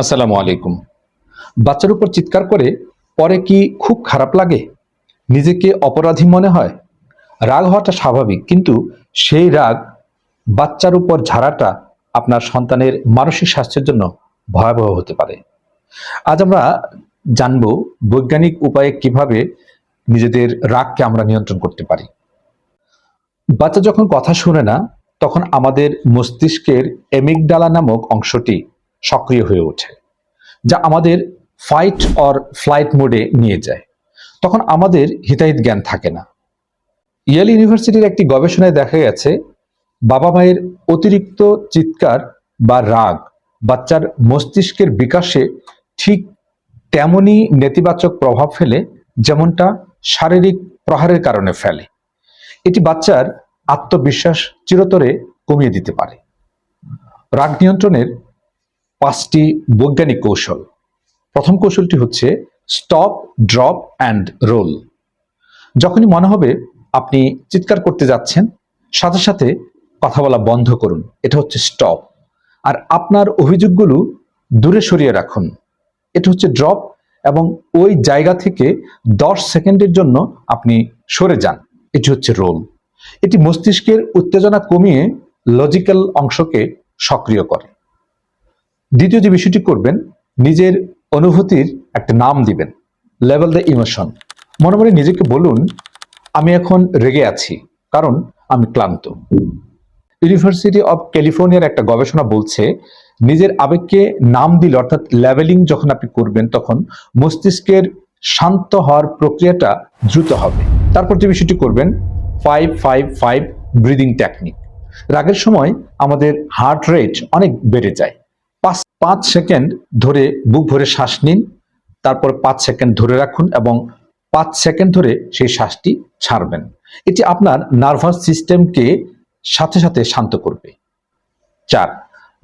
আসসালামু আলাইকুম। বাচ্চার উপর চিৎকার করে পরে কি খুব খারাপ লাগে? নিজেকে অপরাধী মনে হয়? রাগ হওয়াটা স্বাভাবিক, কিন্তু সেই রাগ বাচ্চার উপর ঝাড়াটা আপনার সন্তানের মানসিক স্বাস্থ্যের জন্য ভয়াবহ হতে পারে। আজ আমরা জানব বৈজ্ঞানিক উপায়ে কিভাবে নিজেদের রাগকে আমরা নিয়ন্ত্রণ করতে পারি। বাচ্চা যখন কথা শুনে না, তখন আমাদের মস্তিষ্কের এমিগডালা নামক অংশটি সক্রিয় হয়ে ওঠে, যা আমাদের ফাইট অর ফ্লাইট মোডে নিয়ে যায়। তখন আমাদের হিতাহিত জ্ঞান থাকে না। ইয়েল ইউনিভার্সিটির একটি গবেষণায় দেখা গেছে, বাবা মায়ের অতিরিক্ত চিৎকার বা রাগ বাচ্চার মস্তিষ্কের বিকাশে ঠিক তেমনই নেতিবাচক প্রভাব ফেলে যেমনটা শারীরিক প্রহারের কারণে ফেলে। এটি বাচ্চার আত্মবিশ্বাস চিরতরে কমিয়ে দিতে পারে। রাগ নিয়ন্ত্রণের 5টি বৈজ্ঞানিক কৌশল। প্রথম কৌশলটি হচ্ছে স্টপ, ড্রপ অ্যান্ড রোল। যখনই মনে হবে আপনি চিৎকার করতে যাচ্ছেন, সাথে সাথে কথা বলা বন্ধ করুন, এটা হচ্ছে স্টপ। আর আপনার অভিযোগগুলো দূরে সরিয়ে রাখুন, এটা হচ্ছে ড্রপ। এবং ওই জায়গা থেকে 10 সেকেন্ডের জন্য আপনি সরে যান, এটি হচ্ছে রোল। এটি মস্তিষ্কের উত্তেজনা কমিয়ে লজিক্যাল অংশকে সক্রিয় করে। দ্বিতীয় যে বিষয়টি করবেন, নিজের অনুভূতির একটা নাম দিবেন, লেভেল দ্য ইমোশন। মনে মনে নিজেকে বলুন, আমি এখন রেগে আছি কারণ আমি ক্লান্ত। ইউনিভার্সিটি অফ ক্যালিফোর্নিয়ার একটা গবেষণা বলছে, নিজের আবেগকে নাম দিলে, অর্থাৎ লেভেলিং যখন আপনি করবেন, তখন মস্তিষ্কের শান্ত হওয়ার প্রক্রিয়াটা দ্রুত হবে। তারপর যে বিষয়টি করবেন, 5-5-5 ব্রিদিং টেকনিক। রাগের সময় আমাদের হার্ট রেট অনেক বেড়ে যায়। 5 সেকেন্ড ধরে বুক ভরে শ্বাস নিন, তারপর 5 সেকেন্ড ধরে রাখুন এবং 5 সেকেন্ড ধরে সেই শ্বাসটি ছাড়বেন। এটি আপনার নার্ভাস সিস্টেমকে সাথে সাথে শান্ত করবে। 4,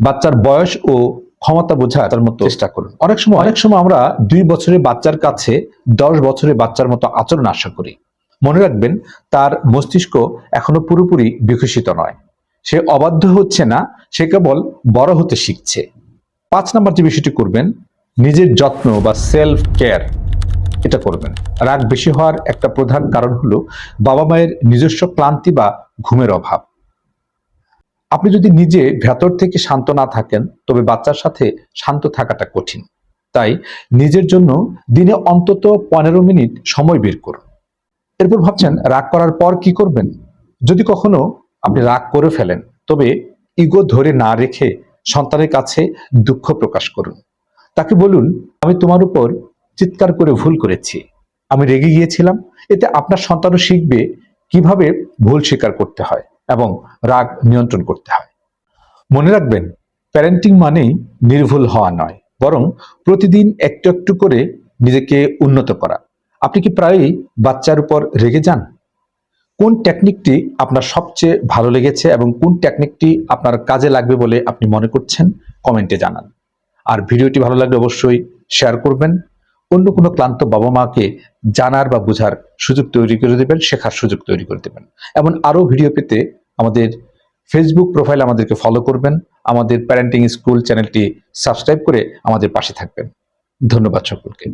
বাচ্চার বয়স ও ক্ষমতা বোঝার মতো চেষ্টা করুন। অনেক সময় আমরা 2 বছরের বাচ্চার কাছে 10 বছরের বাচ্চার মতো আচরণ আশা করি। মনে রাখবেন, তার মস্তিষ্ক এখনো পুরোপুরি বিকশিত নয়। সে অবাধ্য হচ্ছে না, সে কেবল বড় হতে শিখছে। 5 নম্বর যে বিষয়টি করবেন, নিজের যত্ন বা সেলফ কেয়ার, এটা করবেন। রাগ বেশি হওয়ার একটা প্রধান কারণ হলো বাবা মায়ের নিজস্ব ক্লান্তি বা ঘুমের অভাব। আপনি যদি নিজে ভেতর থেকে শান্ত না থাকেন, তবে বাচ্চার সাথে শান্ত থাকাটা কঠিন। তাই নিজের জন্য দিনে অন্তত 15 মিনিট সময় বের করুন। এরপর ভাবছেন রাগ করার পর কি করবেন? যদি কখনো আপনি রাগ করে ফেলেন, তবে ইগো ধরে না রেখে সন্তানের কাছে দুঃখ প্রকাশ করুন। তাকে বলুন, আমি তোমার উপর চিৎকার করে ভুল করেছি, আমি রেগে গিয়েছিলাম। এতে আপনার সন্তানও শিখবে কিভাবে ভুল স্বীকার করতে হয় এবং রাগ নিয়ন্ত্রণ করতে হয়। মনে রাখবেন, প্যারেন্টিং মানেই নির্ভুল হওয়া নয়, বরং প্রতিদিন একটু একটু করে নিজেকে উন্নত করা। আপনি কি প্রায়ই বাচ্চার উপর রেগে যান? কোন টেকনিকটি আপনার সবচেয়ে ভালো লেগেছে এবং কোন টেকনিকটি আপনার কাজে লাগবে বলে আপনি মনে করছেন? কমেন্টে জানান। আর ভিডিওটি ভালো লাগলে অবশ্যই শেয়ার করবেন। অন্য কোনো ক্লান্ত বাবা মাকে জানার বা বোঝার সুযোগ তৈরি করে দেবেন, শেখার সুযোগ তৈরি করে দেবেন। এমন আরও ভিডিও পেতে আমাদের ফেসবুক প্রোফাইল আমাদেরকে ফলো করবেন, আমাদের প্যারেন্টিং স্কুল চ্যানেলটি সাবস্ক্রাইব করে আমাদের পাশে থাকবেন। ধন্যবাদ সকলকে।